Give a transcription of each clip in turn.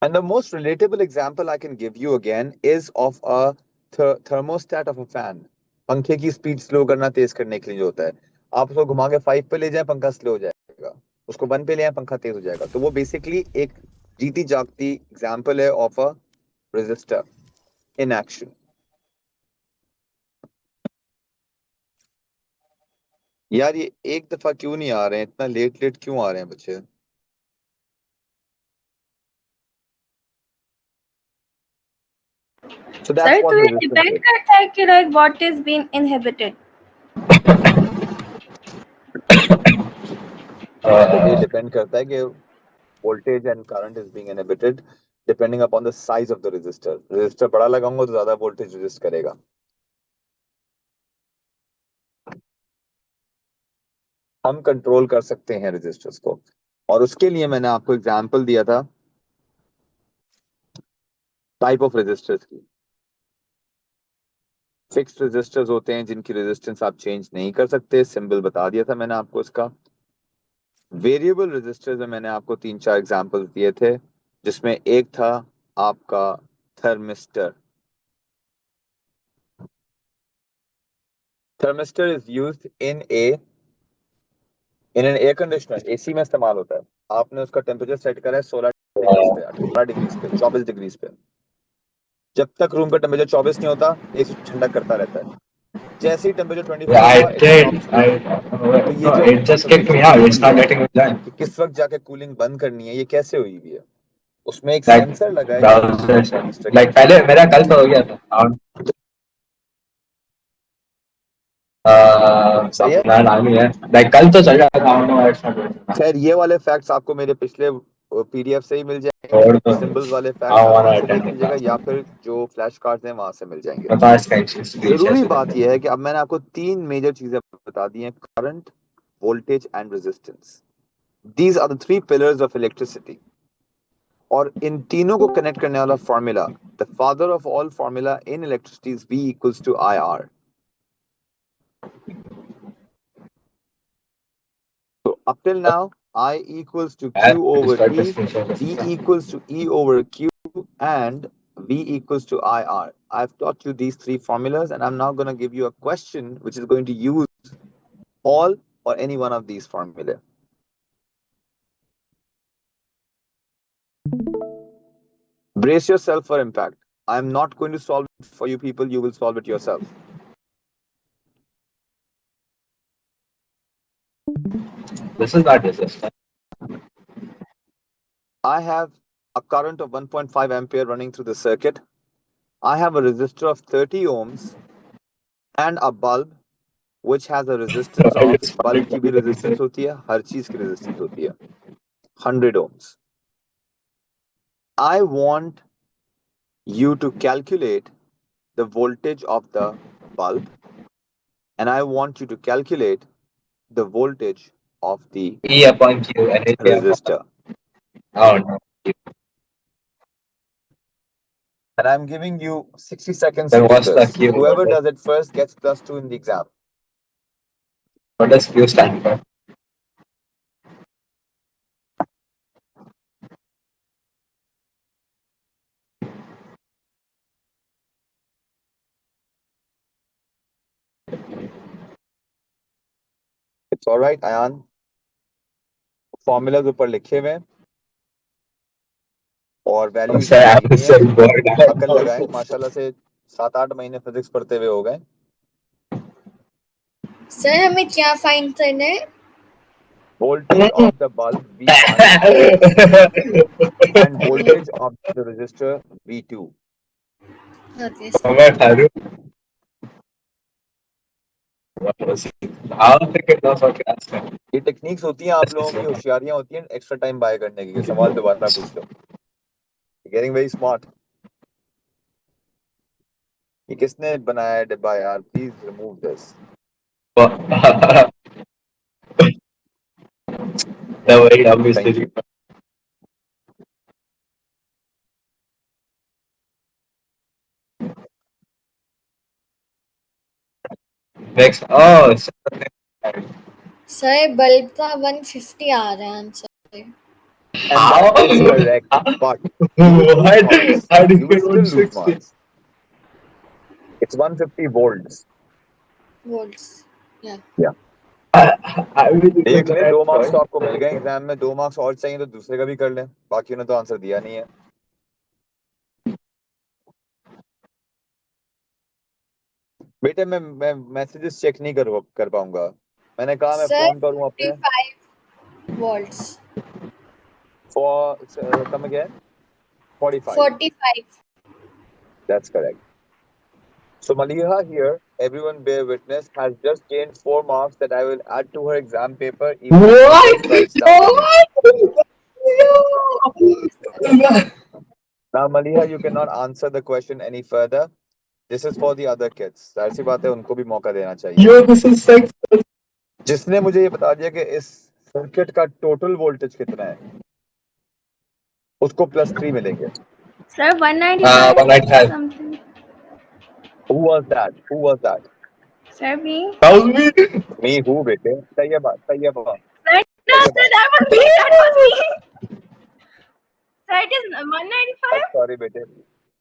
And the most relatable example I can give you again is of a thermostat of a fan. पंखे की speed slow करना तेज करने के लिए जो होता है, आप उसको घुमा के 5 पे ले जाए पंखा स्लो हो जाएगा, उसको 1 पे ले आए पंखा तेज हो जाएगा। तो वो बेसिकली एक जीती जागती एग्जाम्पल है of a resistor in action. यार ये एक दफा क्यों नहीं आ रहे हैं, इतना लेट लेट क्यों आ रहे हैं बच्चे? So that's सर तो what ये resistance डिपेंड is. करता है कि like what is been inhibited. ये डिपेंड करता है कि voltage and current is being inhibited depending upon the size of the resistor. resistor बड़ा लगाऊंगा तो ज्यादा voltage resist करेगा। हम कंट्रोल कर सकते हैं रेजिस्टर्स को, और उसके लिए मैंने आपको एग्जांपल दिया था टाइप ऑफ रेजिस्टर्स की। फिक्स्ड रेजिस्टर्स होते हैं जिनकी रेजिस्टेंस आप चेंज नहीं कर सकते, सिंबल बता दिया था मैंने आपको इसका। वेरिएबल रेजिस्टर्स में मैंने आपको 3-4 एग्जांपल्स दिए थे, जिसमें एक था आपका thermistor. Thermistor is used in an air conditioner, AC में इस्तेमाल होता है। आपने उसका टेम्परेचर सेट करा है 16 डिग्रीज पे, 18 डिग्रीज पे, 24 डिग्रीज पे। जब तक रूम का टेम्परेचर 24 नहीं होता, एसी ठंडा करता रहता है। जैसे ही टेम्परेचर 24 I हुआ, it tried. Stops I cooling. तो ये no, जो it just kicked me automation out. हुई It's हुई not है letting me join. कि किस वक्त जाके कूलिंग बंद करनी है, ये कैसे हुई हुई है? उसमें एक Like सेंसर लगा है जो browser से रजिस्टर के like अंदर। पहले मेरा कल तो हो गया था सही है। अपना नाम ही है like कल तो चल रहा था I don't know why it's not working. खैर ये वाले फैक्ट्स आपको मेरे पिछले पीडीएफ से ही मिल जाएंगे, छोड़ दो सिंबल्स वाले I फैक्ट्स don't आप wanna वहां से attend देख the लीजिएगा, class. या फिर जो फ्लैश कार्ड्स हैं वहां से मिल जाएंगे। मैं तो आज का स्पीच जरूरी ऐसे बात देता यह है कि अब मैंने आपको 3 मेजर चीजें बता दी हैं: current, voltage and resistance. These are the 3 pillars of electricity. और इन तीनों को कनेक्ट करने वाला formula, the father of all formula in electricity is V equals to IR। So up till now, I equals to है Q over Discord पे E, screenshot V कर equals to E over Q, and V equals to IR. I've taught you these 3 formulas, and I'm now going to give you a question which is going to use all or any one of these formulae. Brace yourself for impact. I'm not going to solve it for you people, you will solve it yourself. this is not resistant I have a current of 1.5 ampere running through the circuit. I have a resistor of 30 ohms and a bulb which has a resistance I of, just bulb wanted की to भी be resistance होती है, हर चीज की resistance होती है, 100 ohms. I want you to calculate the voltage of the bulb, and I want you to calculate the voltage of the E upon Q and A upon resistor. oh no And I'm giving you 60 seconds to then do what's the this. Q over Whoever there? does it first gets +2 in the exam. What does Q stand for? It's all right, Ayan. Formulas ऊपर लिखे हुए हैं और values Sir, नीचे दी I'm हुई हैं। so bored अकल now. लगाएं, माशाल्लाह से 7-8 महीने फिजिक्स पढ़ते हुए हो गए। सर हमें क्या फाइंड करना है? Voltage of the bulb V1 and voltage of the resistor V2. Okay sir. मैं ठारू I'll take it off our class. ये टेक्निक्स होती हैं, आप लोगों की होशियारियां होती हैं एक्स्ट्रा टाइम बाय करने की, सवाल दोबारा पूछ लो। Getting very smart. ये किसने बनाया है डिब्बा यार? Please remove this. No way, thank obviously. You. Next, oh, sir bulb का 150 आ रहा है answer. And How? that is correct. But you will lose What? marks. How do you You will get still lose 160? marks. It's 150 volts. Volts. Yeah. Yeah. I will देख ले, 2 marks तो right. आपको मिल गए exam में, 2 marks और चाहिए तो दूसरे का भी कर लें, बाकियों ने तो आंसर दिया नहीं है। बेटे मैं मैसेजेस चेक नहीं कर पाऊंगा, मैंने कहा मैं Sir, फोन करूं अपने 45 volts. For come again 45. 45. That's correct. So Maliha here, everyone bear witness, has just gained 4 marks that I will add to her exam paper even if she What? just writes down the hint. Yo! Now Maliha, you cannot answer the question any further. This is for the other kids. जाहिर सी बात है, उनको भी मौका देना चाहिए। Yo, this is sex. जिसने मुझे ये बता दिया कि इस सर्किट का टोटल वोल्टेज कितना है, उसको +3 मिलेंगे। Sir, 195 195. something. Who was that? Who was that? Sir, me. That was me. Me who, बेटे? Taiba, Taiba, Sir, no, sir, Taiba. that was me. That was me. Sir, it is 195. I'm sorry, बेटे.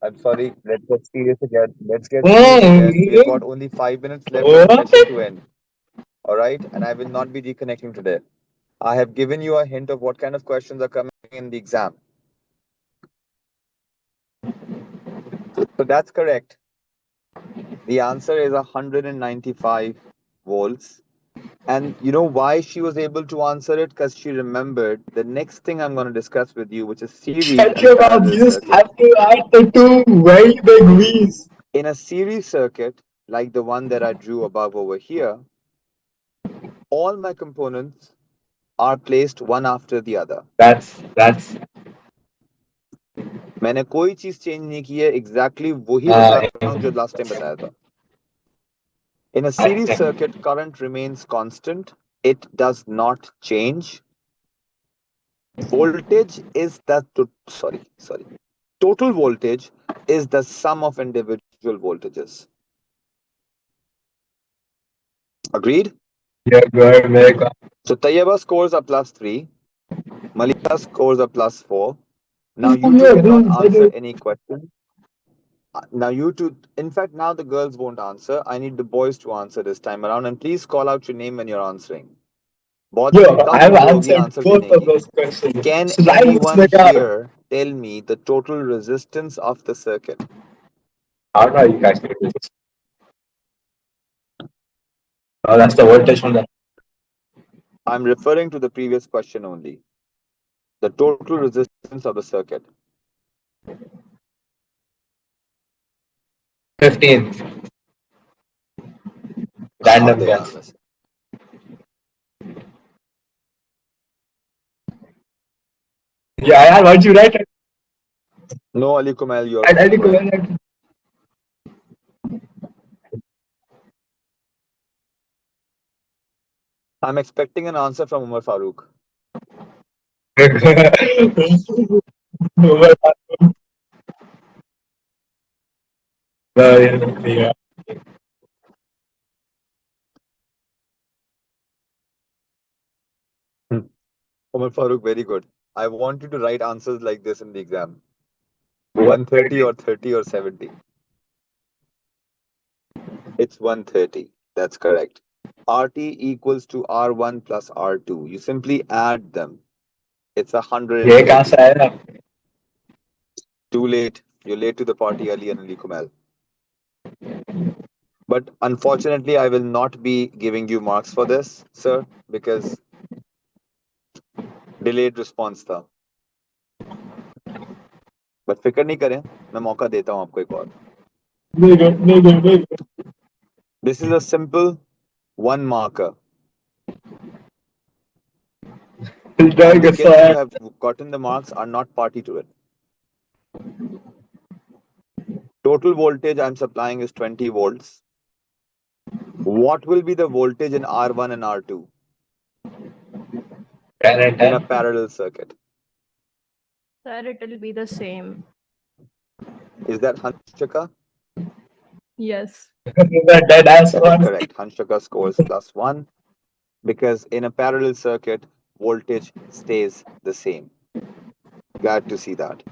I'm sorry. Let's get serious again. Let's get serious again. We've got only 5 minutes left for the What? session to end. All right? And I will not be reconnecting today. I have given you a hint of what kind of questions are coming in the exam. So that's correct. The answer is 195 volts. And you know why she was able to answer it? Because she remembered the next thing I'm going to discuss with you, which is series Shut and your mouth. parallel You just circuit. have to add the two very big V's. In a series circuit, like the one that I drew above over here, all my components are placed one after the other. That's मैंने कोई चीज change नहीं की है, exactly वही बता रहा हूँ जो last time बताया था. In a series circuit, current remains constant. It does not change. Voltage is the total voltage is the sum of individual voltages. Agreed? yeah, good, very good. So Tayyaba scores are +3. Malika scores are +4. Now you two cannot answer any question. Now you two, in fact, now the girls won't answer. I need the boys to answer this time around, and please call out your name when you're answering. बहुत Yo, कम I've उम्र होगी answered answer both देने of की. those questions. Can So that looks anyone like a. here tell me the total resistance of the circuit? I don't know how you guys can do this. Oh, that's the voltage from the. I'm referring to the previous question only. The total resistance of the circuit. 15. Random guess. Yeah, what'd you write? No, Ali Kumail, you're Ali correct. Kumail. I'm expecting an answer from Umar Farooq. Yeah. Umar Farooq, very good. I want you to write answers like this in the exam. 130 or 30 or 70. It's 130. That's correct. RT equals to R1 plus R2. You simply add them. It's 130. Too late. You're late to the party, Ali and Ali Kumail. But unfortunately, I will not be giving you marks for this, sir, because delayed response था. But फिक्र नहीं करें, मैं मौका देता हूँ आपको एक और. This is a simple one marker. And the kids who have gotten the marks are not party to it. Total voltage I'm supplying is 20 volts. What will be the voltage in R1 and R2 in a parallel circuit? Sir, it will be the same. Is that Hanshaka? Yes. That is correct. Hanshaka scores +1 because in a parallel circuit, voltage stays the same. Glad to see that.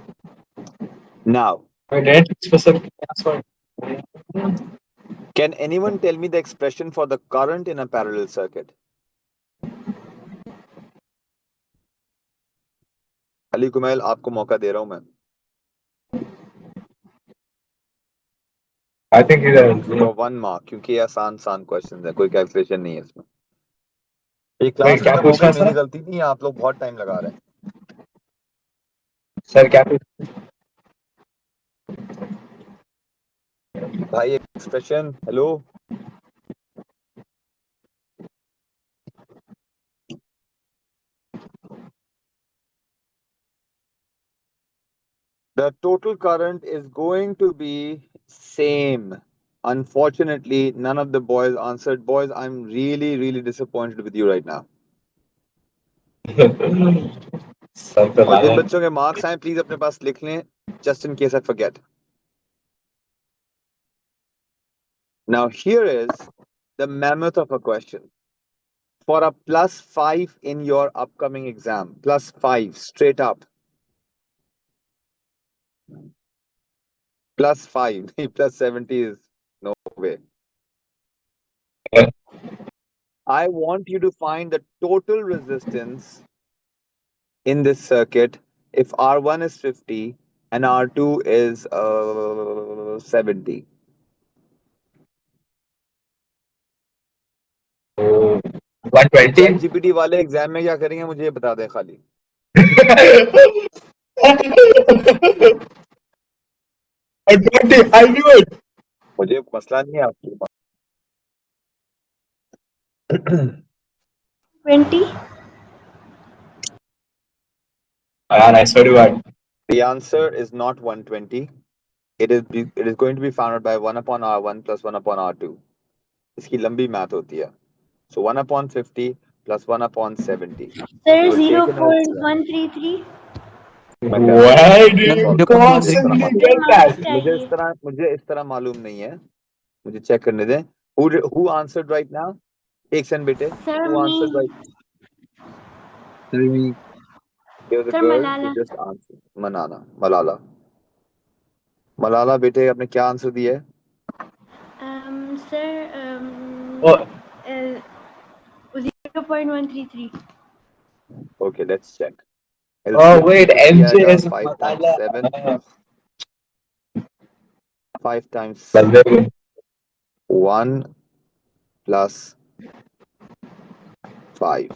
Now, Wait, didn't you specifically ask for? can anyone tell me the expression for the current in a parallel circuit? Ali Kumail, आपको मौका दे रहा हूं मैं. I think it is. For 1 mark, क्योंकि ये आसान question है, कोई कैलकुलेशन नहीं है इसमें. ये Wait, क्लास क्या खत्म हो पूछना गई, है मेरी सर? गलती नहीं है, आप लोग बहुत टाइम लगा रहे हैं. सर क्या पूछ? भाई expression, hello. The total current is going to be same. Unfortunately, none of the boys answered. Boys, I'm really disappointed with you right now. Sir तो और जिन लाया. बच्चों के मार्क्स आए प्लीज अपने पास लिख लें, just in case I forget. Now here is the mammoth of a question. For a +5 in your upcoming exam, +5 straight up, +5, +70 is no way. I want you to find the total resistance in this circuit if R1 is 50 and R2 is 70. 120. Chat GPT वाले exam में क्या करेंगे मुझे ये बता दें खाली. 120. I knew it. मुझे मसला नहीं है आपके पास. 20. I swear to God. The answer is not 120. It is going to be founded by 1 upon R1 plus 1 upon R2. इसकी लंबी मैथ होती है. So 1 upon 50 plus 1 upon 70. Sir, You will take another exam. 0.133. Why do you मुझे constantly get that? मुझे इस तरह मालूम नहीं है. मुझे चेक करने दें. Who answered right now? एक सेकंड बेटे. Sir, Who answered me. right? There was a Sir, girl Malala. who just answered. Malala. Malala बेटे आपने क्या आंसर दिया है? Sir, Oh, 0.133. Okay, let's check. oh wait, LCM किया MJ जाएगा is 5 times 7. 5 times 7. 1 plus 5.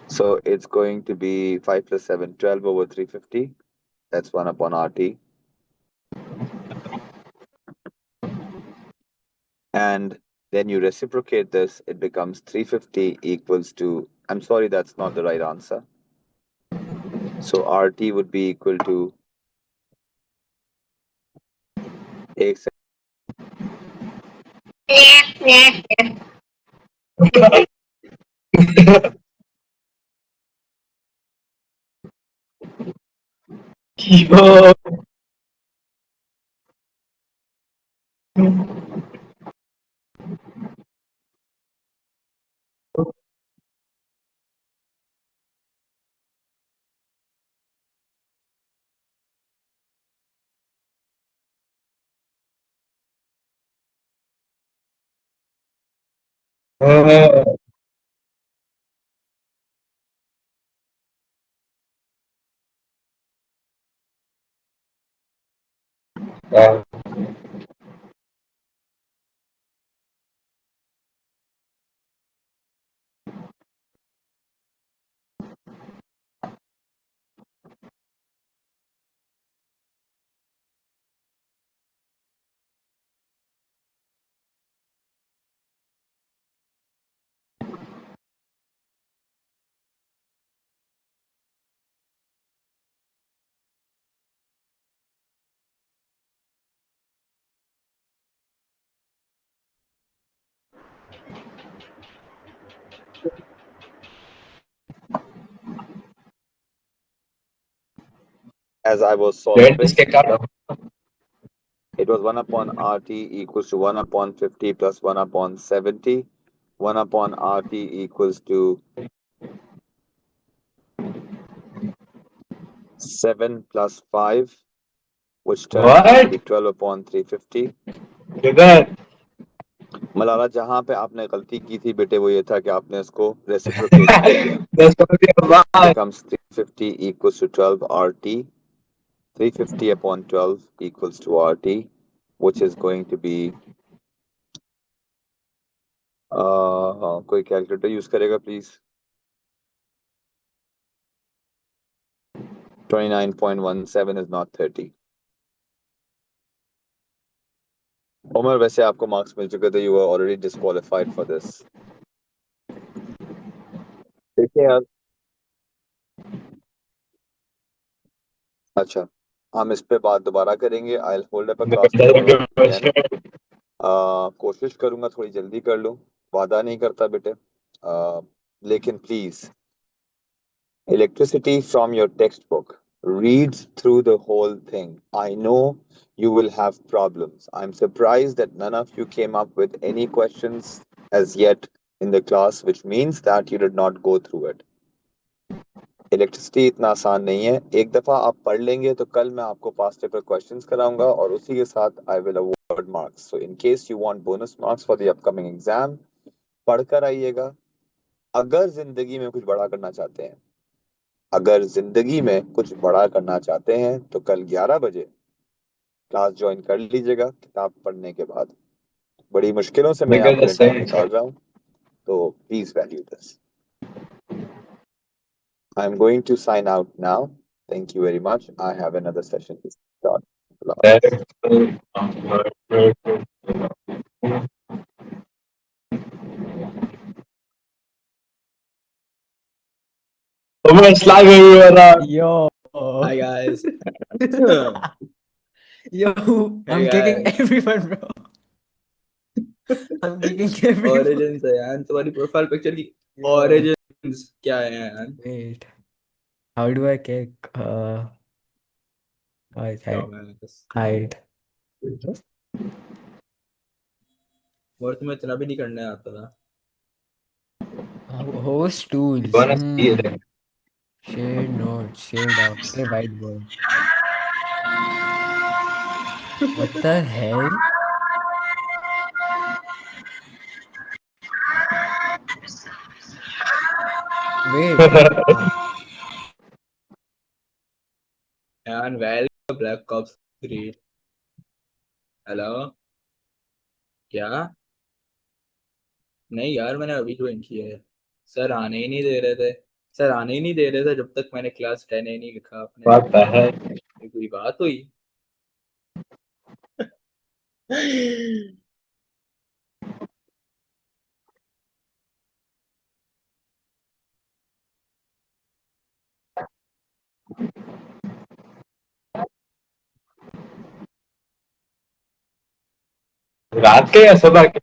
So it's going to be 5 plus 7, 12 over 350. That's 1 upon RT. And then you reciprocate this, it becomes 350 equals to, I'm sorry, that's not the right answer. So RT would be equal to एक Yo. Uh, as I was Did solving, this kick out? it was 1 upon RT equals to 1 upon 50 plus 1 upon 70. 1 upon RT equals to 7 plus 5, which turns out to What? be 12 upon 350. किधर? मलाला, जहां पे आपने गलती की थी बेटे वो ये था कि आपने इसको रेसिप्रोकेट कर दिया. 10 के बाद Becomes 350 equals to 12 RT. 350 upon 12 equals to RT, which is going to be कोई कैलकुलेटर यूज करेगा प्लीज. 29.17 is not 30. उमर, वैसे आपको मार्क्स मिल चुके थे. You are already disqualified for this. देखिए यार. अच्छा, हम इस पे बात दोबारा करेंगे. I will hold up a class tomorrow again. कोशिश करूंगा थोड़ी जल्दी कर लूं. वादा नहीं करता बेटे. लेकिन please, electricity from your textbook. Read through the whole thing. I know you will have problems. I'm surprised that none of you came up with any questions as yet in the class, which means that you did not go through it. Electricity इतना आसान नहीं है. एक दफा आप पढ़ लेंगे तो कल मैं आपको पास्ट पेपर क्वेश्चंस कराऊंगा और उसी के साथ I will award marks. So in case you want bonus marks for the upcoming exam, पढ़कर आइएगा. अगर जिंदगी में कुछ बड़ा करना चाहते हैं, अगर जिंदगी में कुछ बड़ा करना चाहते हैं तो कल 11 बजे क्लास ज्वाइन कर लीजिएगा. किताब पढ़ने के बाद बड़ी मुश्किलों से मैं निकल आपके लिए टाइम सही निकाल रहा हूँ, तो please value this. I am going to sign out now. Thank you very much. I have another session to start. Almost like we were Yo. Hi guys. Yo, I'm Hey kicking guys. everyone, bro. I'm kicking everyone. Origins है यार, तुम्हारी profile picture की origins क्या है यार? Wait. How do I kick? क्या hide. होगा बस? Hide. और तुम्हें इतना भी नहीं करने आता था. Host tools. Wanna see it? Share notes. Share docs. Share whiteboard. What the hell? Wait. यार वेल ब्लैक ऑप्स 3. हेलो क्या? नहीं यार, मैंने अभी ज्वाइन किया है. सर आने ही नहीं दे रहे थे. सर आने ही नहीं दे रहे थे जब तक मैंने क्लास 10 ही नहीं लिखा अपने. What the heck? ये कोई बात हुई? रात के या सुबह के?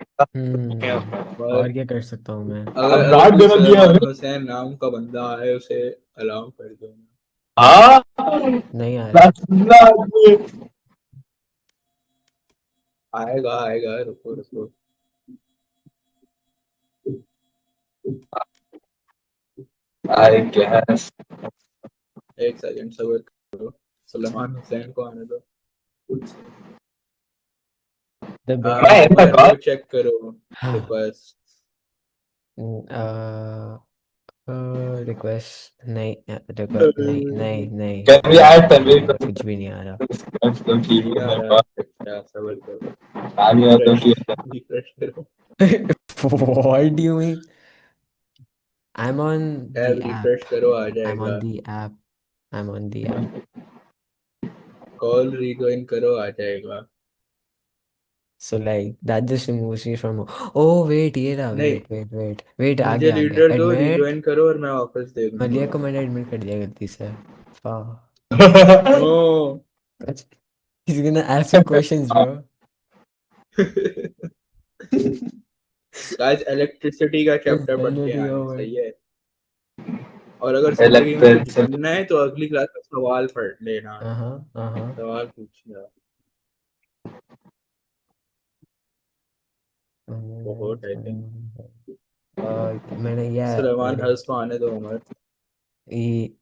और क्या कर सकता हूँ मैं? अगर अब अगर रात कोई गलत दिया सलमान है. हुसैन नाम का बंदा है उसे अलाउ कर दो. हाँ, नहीं आ रहा. रात सुबह आएगा आएगा, रुको रुको. I guess. एक सेकंड सबर करो. सलमान हुसैन को आने दो. The मैं इतना उमर वो कॉल चेक करो रिक्वेस्ट. रिक्वेस्ट नहीं. नहीं नहीं नहीं. Can we add तनवीर को? कुछ भी नहीं आ रहा. तो ठीक नहीं है आ मेरे रहा. पास. अच्छा सबर करो. आ नहीं आता रिफ्रेश कि रिफ्रेश करो. What do you mean? I'm on the tab app. Refresh करो, आ I'm जाएगा. on the app. I'm on the app. Call rejoin करो, आ जाएगा. So like that just removes me from. Oh wait, ये रहा. नहीं, Wait. आ मुझे गया. लीडर दो, Admit. रिज्वाइन करो और मैं ऑफिस दे मलिया दूंगा. को मैंने एडमिट कर दिया गलती से. No. He's gonna ask me questions, bro. Guys electricity का चैप्टर पढ़ के Insanity आए, over. सही है. और अगर जिंदगी में कुछ इलेक्ट्रिसिटी. बनना है तो अगली क्लास में सवाल पढ़ लेना. Uh-huh. सवाल पूछना बहुत आई थिंक. मैंने सलमान मैंने हर्ष को आने दो उमर. ये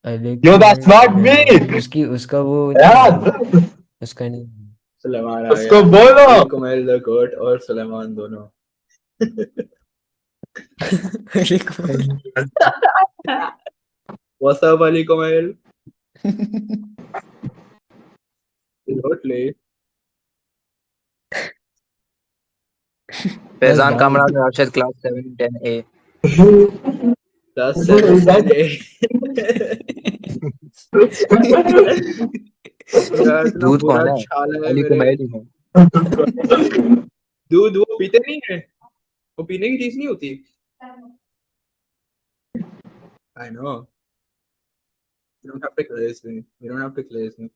Alec Yo, that's not me. उसका वो यार उसका नहीं सुलेमान आ उसको गया। बोलो। अली कुमैल द गोट और सुलेमान दोनों। Alec What's up, Ali Kumail? Totally. Faizan down Kamran Rashid class 710A। That's 7A. यार इतना दूध बुरा कौन है? छाला है अली मेरे। कुमैल ही है। दूध वो पीते नहीं है, वो पीने की चीज नहीं होती। I know. You don't have to glaze me. You don't have to glaze me.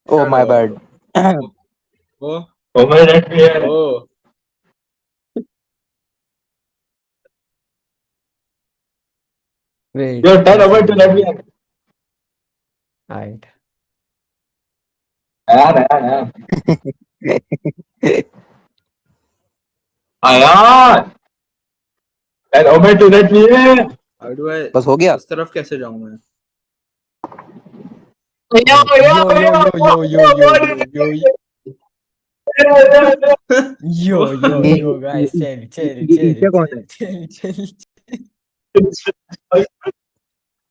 Oh Shut my up. bad. Oh, Oh my God. oh. Wait Yo, tell over to let me. Right Ayan. Ayan. Tell over to let me in. How do I? बस हो गया? इस तरफ कैसे जाऊं मैं? Yo, यो यो यो यो यो यो यो यो यो ये yo guys चल चल ये चल ईशा कौन है? चल चल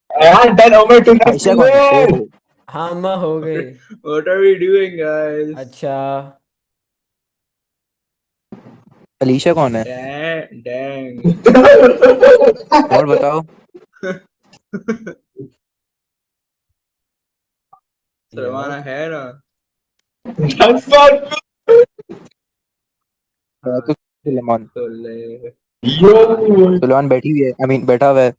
Ayan, tell over to let Ayesha me कौन है? in. ओहो हाँ माँ हो गए। What are we doing, guys? अच्छा अलीशा कौन है? Dang. और बताओ। सरवाना है ना? That's not है तो सुलेमान। तो ले। Yo. सुलेमान बैठी हुई है, आई मीन बैठा हुआ है।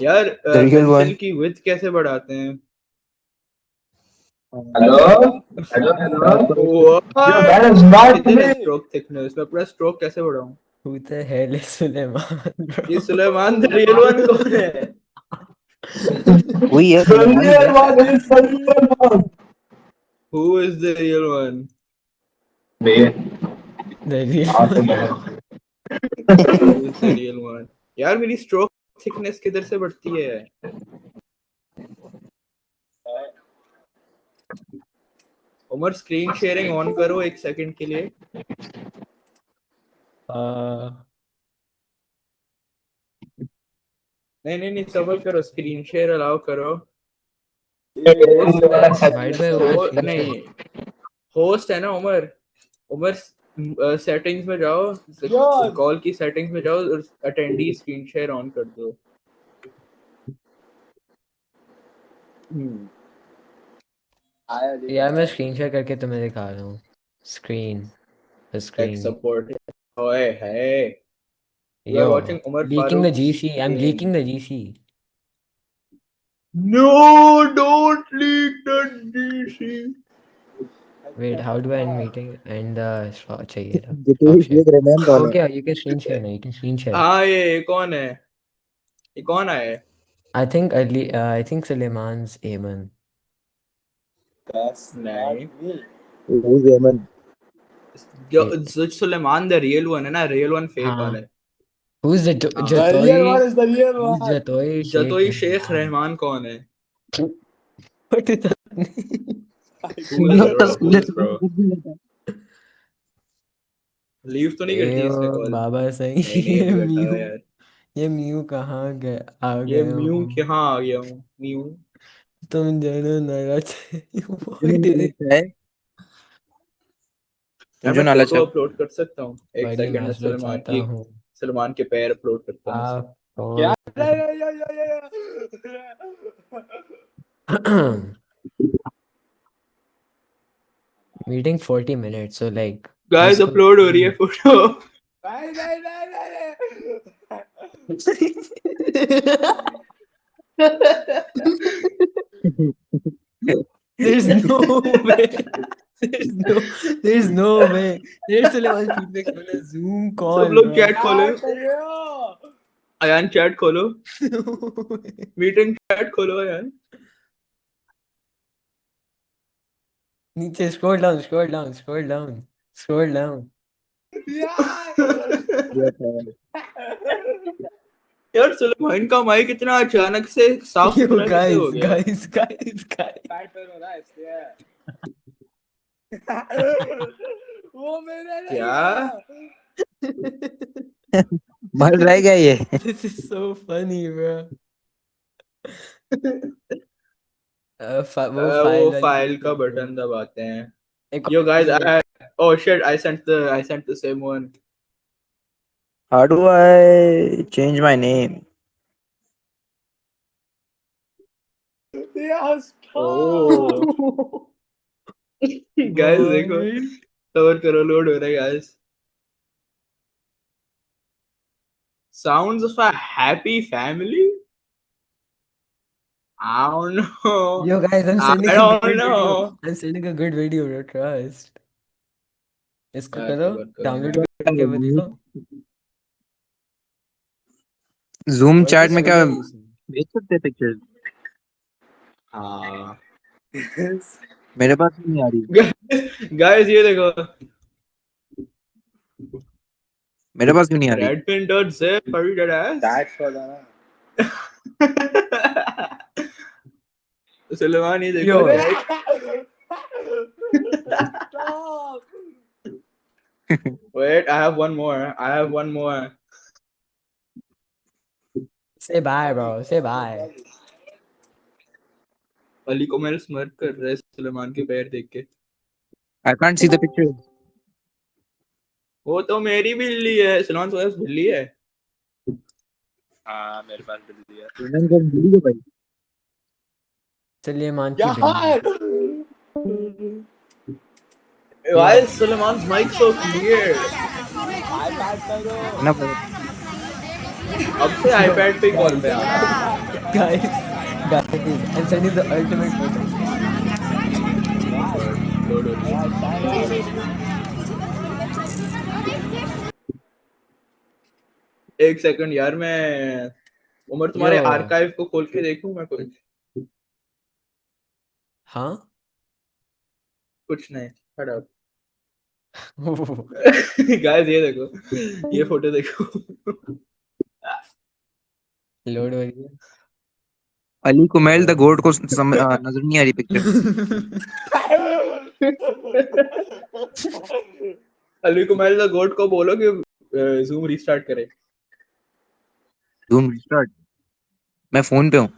यार The real पेंसिल one. की विड्थ कैसे बढ़ाते हैं? Hello? Hello? What? Yo, that is not कितने me. स्ट्रोक थिकनेस में अपना स्ट्रोक कैसे बढ़ाऊं? Who the hell is Suleman ये bro? Suleman the real one कौन है? वही है, The सुलेमान ही real है। one is the real one. Who is the real one? Me. The real हाँ तो one. मैं Who is the real one? यार मेरी स्ट्रोक थिकनेस किधर से बढ़ती है? उमर स्क्रीन शेयरिंग ऑन करो 1 सेकंड के लिए। नहीं सबर करो, स्क्रीन शेयर अलाउ करो। Host Why do I open screen share? नहीं, होस्ट है ना उमर। उमर सेटिंग्स में जाओ, कॉल की सेटिंग्स में जाओ और अटेंडी स्क्रीन शेयर ऑन कर दो। यार मैं स्क्रीन शेयर करके तुम्हें दिखा रहा हूँ। Screen take screen support. ओए है, you are yo watching Umar leaking the Farooq. GC. I'm leaking the GC. No, don't leak the DC. Wait, how do I end meeting? End the चाहिए था जितने stop भी share. देख रहे हैं कौन हो है? गया, you can screen share now. You can screen share. हाँ ये कौन है? ये कौन है? I think I think Suleiman's Ayman. नहीं, Who's Ayman? जो सुलेमान द रियल वन है ना, रियल वन फेक हाँ वाला है। Who's the हाँ। Jatoi? Who's Jatoi? Jatoi Sheikh Sheikh Rahman. Rahman कौन है? What is that name? Who is bro? Who is bro? Leave तो नहीं करती इसने एयो कॉल? बाबा सही नहीं ये अभी बैठा म्यू है यार। ये म्यू कहाँ गए आ ये गए म्यू हो कहाँ आ गया हूँ? म्यू तुम जनो नाराज मुझे What is it? लगता है यार जो मैं नाला फोटो अपलोड कर सकता हूँ 1 बड़ी सेकंड में। माजरत चाहता हूँ सलमान के पैर अपलोड करता हूँ इसमें। आप meeting 40 minutes so like guys इसको अपलोड हो रही है photo. there's no way there's no way there's Suleiman feedback on a Zoom सब call लोग bro चैट खोलो। अयान चैट खोलो, No way. मीटिंग चैट खोलो अयान। नीचे scroll down Scroll down. यार सुलेमान का माइक इतना अचानक से साफ Yo, सुथरा कैसे हो guys, गया? guys. क्या? मर रहा है क्या ये? This is so funny, bro. वो वो फाइल फाइल का बटन दबाते हैं. एक Yo guys, oh shit, I sent the same one. How do I change my name? Oh. Guys देखो, कवर करो, लोड हो रहा है guys. Sounds of a happy family? I don't know. Yo, guys, I'm I sending a don't good video. know. I'm sending a good video, bro. Trust. इसको यार, करो, cover करो. Download करके वो देखो. Zoom What chat is में क्या video using? भेज सकते हैं पिक्चर्स? हाँ. मेरे पास नहीं आ रही. Guys ये देखो. मेरे पास भी नहीं आ रही. Redpin.zip, are you dead ass? That's for the. Suleman ये देखो. Yo. Wait, I have one more. Say bye, bro. Say bye. Ali को मैं स्मर्क कर रहा है सुलेमान के पैर देख के. I can't see the picture. वो तो मेरी बिल्ली है. सुलेमान तुम्हारे पास बिल्ली है? हाँ मेरे पास बिल्ली है. मैंने कहा भूल गया भाई. चलिए मान की बिल्ली. Why is Suleiman's mic so clear? ना अब से iPad पे कॉल पे आ रहा है. Guys, I'm sending the ultimate photo. एक सेकंड यार, मैं उमर तुम्हारे Yo. आर्काइव को खोल के देखूं मैं कुछ. हाँ? कुछ नहीं. Shut up. Guys ये देखो, ये फोटो देखो. लोड हो रही है. अली कुमैल द गोट को नजर नहीं आ रही पिक्चर. अली कुमैल द गोट को बोलो कि जूम रीस्टार्ट करे. Zoom restart. मैं फोन पे हूँ.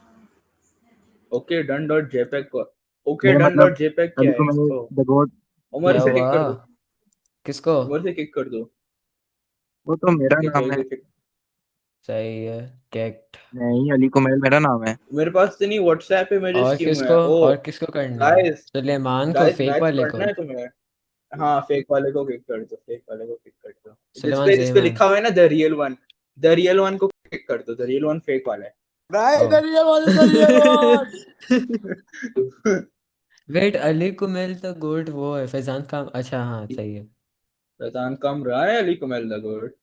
ओके done.jpg को. ओके मेरा मतलब done.jpg क्या अली है कुमैल इसको? द गोट. उमर क्या से किक कर हुआ? दो. किसको? उमर से किक कर दो. वो तो मेरा नाम है. सही है. कैक्ट. नहीं अली कुमैल मेरा नाम है. मेरे पास तो नहीं व्हाट्सएप इमेजेस और क्यों है? किसको? ओ और किसको करना है? गाइस, सुलेमान को, गाइस फेक मैच वाले को. पढ़ना है तुम्हें? हाँ फेक वाले को किक कर दो. सुलेमान जिस पे जेमन. लिखा हुआ है ना द रियल वन को किक कर दो. द रियल वन फेक वाला है. वेट, अली कुमैल द गोट वो है फैजान का. अच्छा हाँ, सही है. फैजान कम रहा है अली कुमैल द गोट.